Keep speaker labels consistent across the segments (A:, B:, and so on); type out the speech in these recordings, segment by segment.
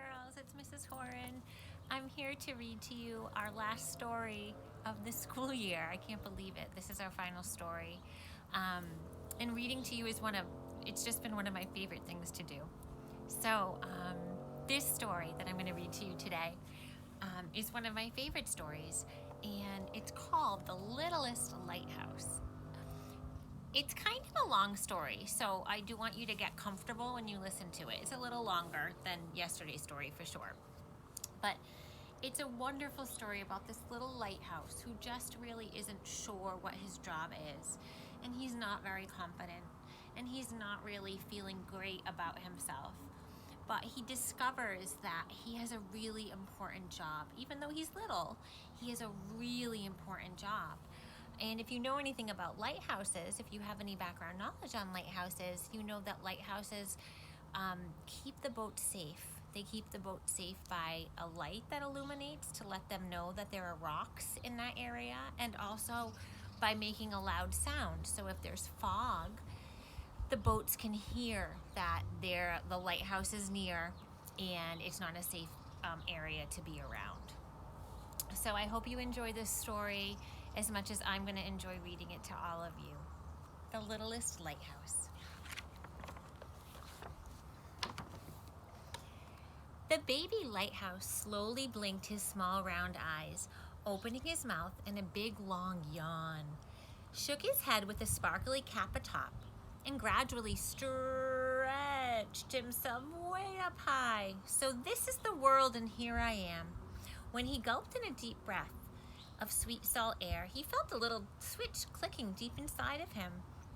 A: girls, it's Mrs. Horan. I'm here to read to you our last story of the school year. I can't believe it. This is our final story. And reading to you is it's just been one of my favorite things to do. So this story that I'm going to read to you today is one of my favorite stories, and it's called The Littlest Lighthouse. It's kind of a long story, so I do want you to get comfortable when you listen to it. It's a little longer than yesterday's story for sure. But it's a wonderful story about this little lighthouse who just really isn't sure what his job is. And he's not very confident. And he's not really feeling great about himself. But he discovers that he has a really important job. Even though he's little, he has a really important job. And if you know anything about lighthouses, if you have any background knowledge on lighthouses, you know that lighthouses keep the boat safe. They keep the boat safe by a light that illuminates to let them know that there are rocks in that area, and also by making a loud sound. So if there's fog, the boats can hear that the lighthouse is near and it's not a safe area to be around. So I hope you enjoy this story as much as I'm going to enjoy reading it to all of you. The Littlest Lighthouse. The baby lighthouse slowly blinked his small round eyes, opening his mouth in a big long yawn, shook his head with a sparkly cap atop, and gradually stretched himself way up high. So this is the world, and here I am. When he gulped in a deep breath of sweet salt air, he felt a little switch clicking deep inside of him.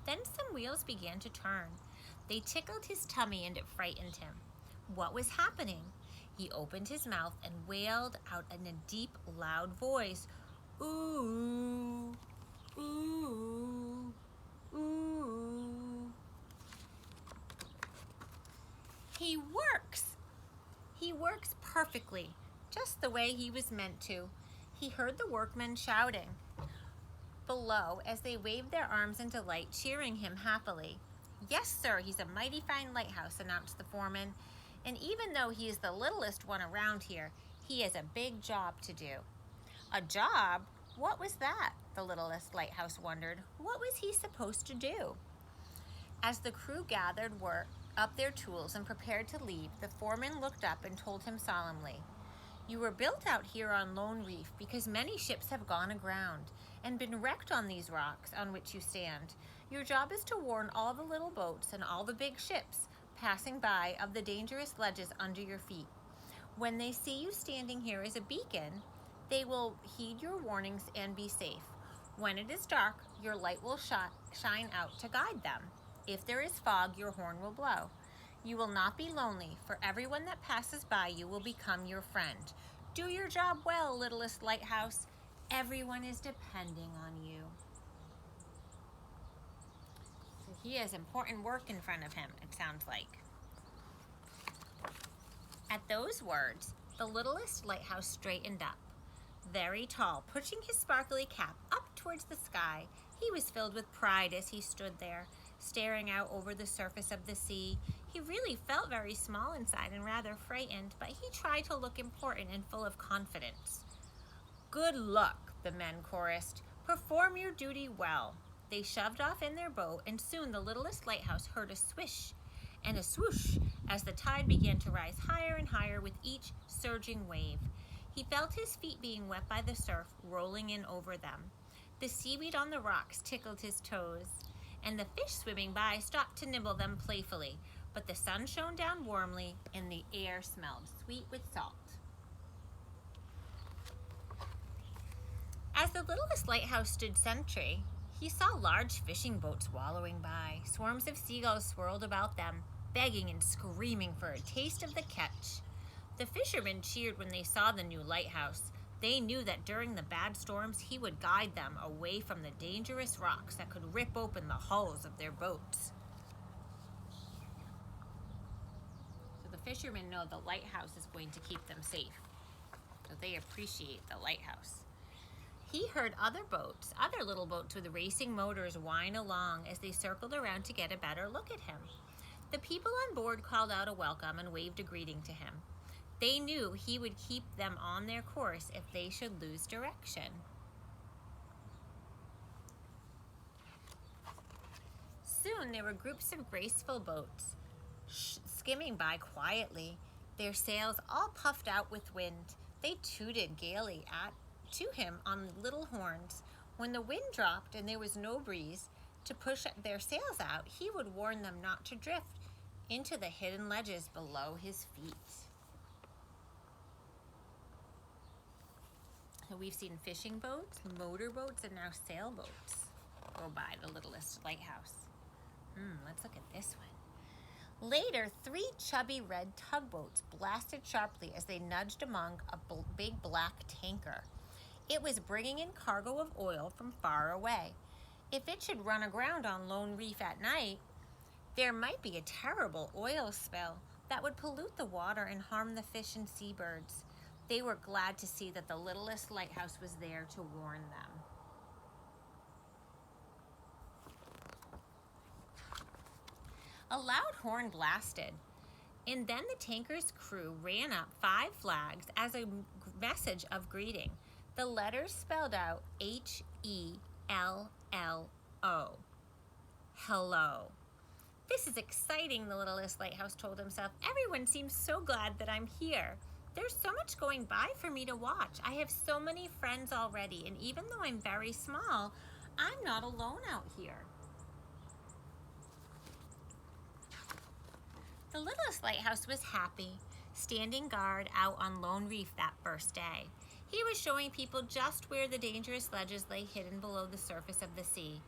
A: Then some wheels began to turn. They tickled his tummy and it frightened him. What was happening? He opened his mouth and wailed out in a deep, loud voice, "Ooh, ooh, ooh." He works perfectly, just the way he was meant to. He heard the workmen shouting below as they waved their arms in delight, cheering him happily. "Yes, sir, he's a mighty fine lighthouse," announced the foreman. "And even though he is the littlest one around here, he has a big job to do." A job? What was that? The Littlest Lighthouse wondered. What was he supposed to do? As the crew gathered up their tools and prepared to leave, the foreman looked up and told him solemnly, "You were built out here on Lone Reef because many ships have gone aground and been wrecked on these rocks on which you stand. Your job is to warn all the little boats and all the big ships passing by of the dangerous ledges under your feet. When they see you standing here as a beacon, they will heed your warnings and be safe. When it is dark, your light will shine out to guide them. If there is fog, your horn will blow. You will not be lonely, for everyone that passes by you will become your friend. Do your job well, Littlest Lighthouse. Everyone is depending on you." So he has important work in front of him, it sounds like. At those words, the Littlest Lighthouse straightened up, very tall, pushing his sparkly cap up towards the sky. He was filled with pride as he stood there, staring out over the surface of the sea. He really felt very small inside and rather frightened, but he tried to look important and full of confidence. "Good luck," the men chorused. "Perform your duty well." They shoved off in their boat, and soon the Littlest Lighthouse heard a swish and a swoosh as the tide began to rise higher and higher with each surging wave. He felt his feet being wet by the surf rolling in over them. The seaweed on the rocks tickled his toes, and the fish swimming by stopped to nibble them playfully. But the sun shone down warmly, and the air smelled sweet with salt. As the Littlest Lighthouse stood sentry, he saw large fishing boats wallowing by. Swarms of seagulls swirled about them, begging and screaming for a taste of the catch. The fishermen cheered when they saw the new lighthouse. They knew that during the bad storms, he would guide them away from the dangerous rocks that could rip open the hulls of their boats. So the fishermen know the lighthouse is going to keep them safe. So they appreciate the lighthouse. He heard other little boats with racing motors whine along as they circled around to get a better look at him. The people on board called out a welcome and waved a greeting to him. They knew he would keep them on their course if they should lose direction. Soon there were groups of graceful boats skimming by quietly, their sails all puffed out with wind. They tooted gaily to him on little horns. When the wind dropped and there was no breeze to push their sails out, he would warn them not to drift into the hidden ledges below his feet. So we've seen fishing boats, motorboats, and now sailboats go by the Littlest Lighthouse. Let's look at this one. Later, 3 chubby red tugboats blasted sharply as they nudged among a big black tanker. It was bringing in cargo of oil from far away. If it should run aground on Lone Reef at night, there might be a terrible oil spill that would pollute the water and harm the fish and seabirds. They were glad to see that the Littlest Lighthouse was there to warn them. A loud horn blasted, and then the tanker's crew ran up 5 flags as a message of greeting. The letters spelled out H-E-L-L-O. Hello. This is exciting, the Littlest Lighthouse told himself. Everyone seems so glad that I'm here. There's so much going by for me to watch. I have so many friends already, and even though I'm very small, I'm not alone out here. The Littlest Lighthouse was happy, standing guard out on Lone Reef that first day. He was showing people just where the dangerous ledges lay hidden below the surface of the sea.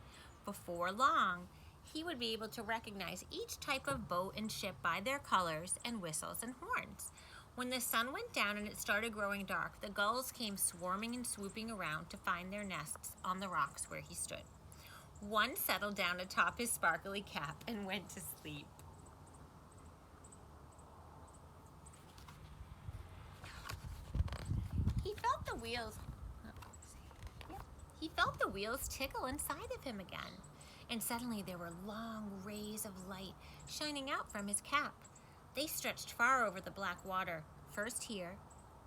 A: Before long, he would be able to recognize each type of boat and ship by their colors and whistles and horns. When the sun went down and it started growing dark, the gulls came swarming and swooping around to find their nests on the rocks where he stood. One settled down atop his sparkly cap and went to sleep. He felt the wheels tickle inside of him again, and suddenly there were long rays of light shining out from his cap. They stretched far over the black water, first here,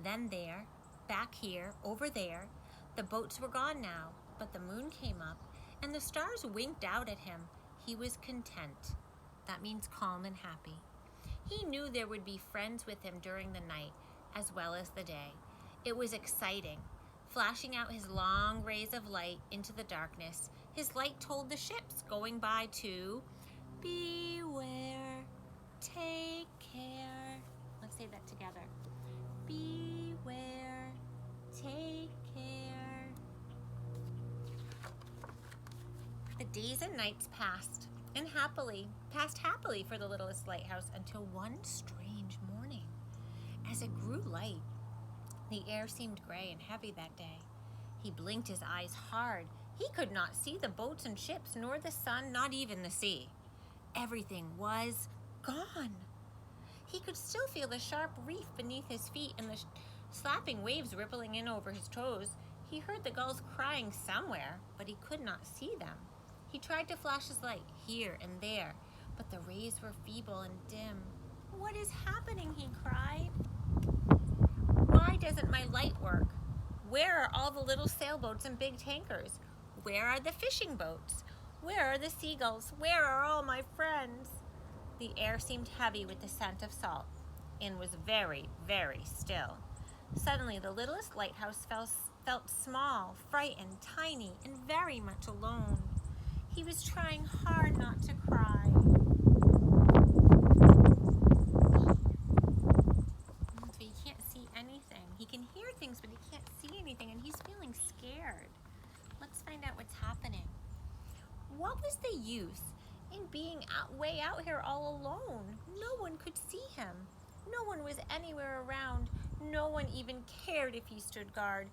A: then there, back here, over there. The boats were gone now, but the moon came up, and the stars winked out at him. He was content. That means calm and happy. He knew there would be friends with him during the night, as well as the day. It was exciting. Flashing out his long rays of light into the darkness, his light told the ships going by to beware, take care. Let's say that together. Beware, take care. The days and nights passed happily for the Littlest Lighthouse until one strange morning. As it grew light, the air seemed gray and heavy that day. He blinked his eyes hard. He could not see the boats and ships, nor the sun, not even the sea. Everything was gone. He could still feel the sharp reef beneath his feet and the slapping waves rippling in over his toes. He heard the gulls crying somewhere, but he could not see them. He tried to flash his light here and there, but the rays were feeble and dim. "What is happening?" he cried. "Why doesn't my light work? Where are all the little sailboats and big tankers? Where are the fishing boats? Where are the seagulls? Where are all my friends?" The air seemed heavy with the scent of salt and was very, very still. Suddenly, the Littlest Lighthouse felt small, frightened, tiny, and very much alone. He was trying hard not to cry. So he can't see anything. He can hear things, but he can't see anything, and he's feeling scared. Let's find out what's happening. What was the use in being way out here all alone? No one could see him. No one was anywhere around. No one even cared if he stood guard.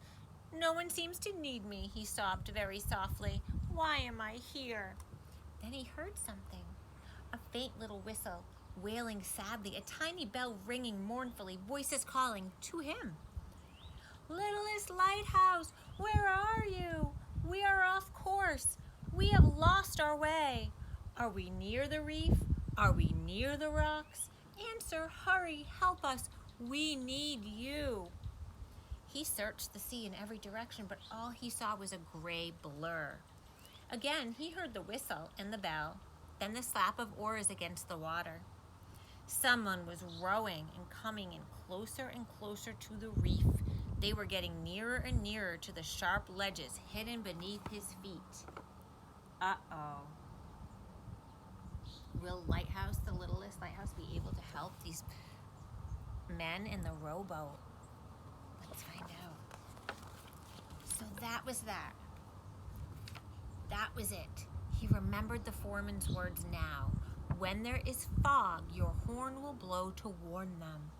A: "No one seems to need me," he sobbed very softly. "Why am I here?" Then he heard something. A faint little whistle, wailing sadly, a tiny bell ringing mournfully, voices calling to him. "Littlest Lighthouse, where are you? We are off course. We have lost our way. Are we near the reef? Are we near the rocks? Answer, hurry, help us. We need you." He searched the sea in every direction, but all he saw was a gray blur. Again, he heard the whistle and the bell, then the slap of oars against the water. Someone was rowing and coming in closer and closer to the reef. They were getting nearer and nearer to the sharp ledges hidden beneath his feet. Uh-oh. Will Lighthouse, the Littlest Lighthouse, be able to help these men in the rowboat? Let's find out. So that was that. That was it. He remembered the foreman's words now. When there is fog, your horn will blow to warn them.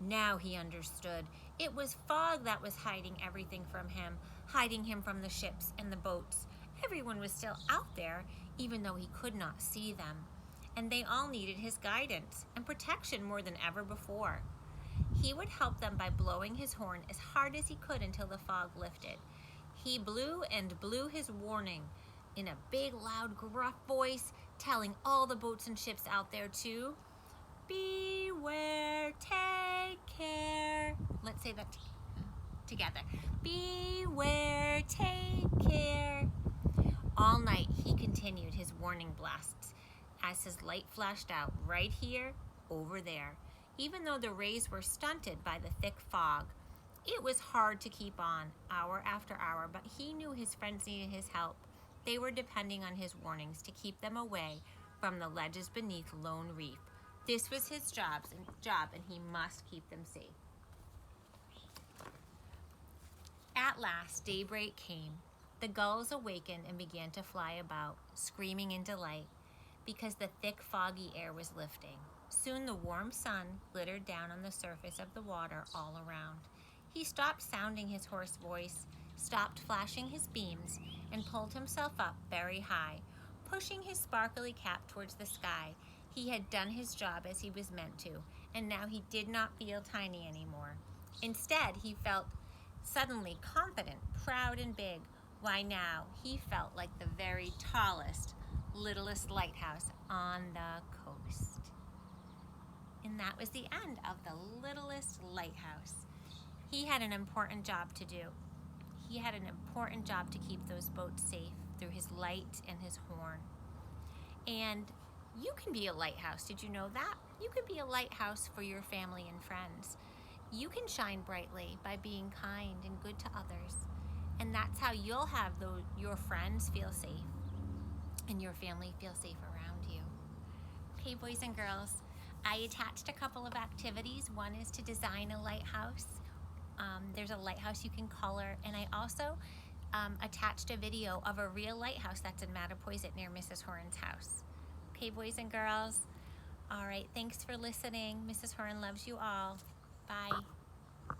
A: Now he understood. It was fog that was hiding everything from him, hiding him from the ships and the boats. Everyone was still out there, even though he could not see them. And they all needed his guidance and protection more than ever before. He would help them by blowing his horn as hard as he could until the fog lifted. He blew and blew his warning in a big, loud, gruff voice, telling all the boats and ships out there to beware, take care. Let's say that together. Beware, take care. All night he continued his warning blasts as his light flashed out right here, over there. Even though the rays were stunted by the thick fog, it was hard to keep on hour after hour, but he knew his friends needed his help. They were depending on his warnings to keep them away from the ledges beneath Lone Reef. This was his job, and he must keep them safe. At last, daybreak came. The gulls awakened and began to fly about, screaming in delight, because the thick, foggy air was lifting. Soon the warm sun glittered down on the surface of the water all around. He stopped sounding his hoarse voice, stopped flashing his beams, and pulled himself up very high, pushing his sparkly cap towards the sky. He had done his job as he was meant to, and now he did not feel tiny anymore. Instead, he felt suddenly confident, proud, and big. Why, now he felt like the very tallest, littlest lighthouse on the coast. And that was the end of the Littlest Lighthouse. He had an important job to do. He had an important job to keep those boats safe through his light and his horn. And you can be a lighthouse. Did you know that? You can be a lighthouse for your family and friends. You can shine brightly by being kind and good to others. And that's how you'll have your friends feel safe and your family feel safe around you. Okay, boys and girls, I attached a couple of activities. One is to design a lighthouse. There's a lighthouse you can color, and I also attached a video of a real lighthouse that's in Mattapoisett near Mrs. Horan's house. Okay, boys and girls. All right, thanks for listening. Mrs. Horan loves you all. Bye.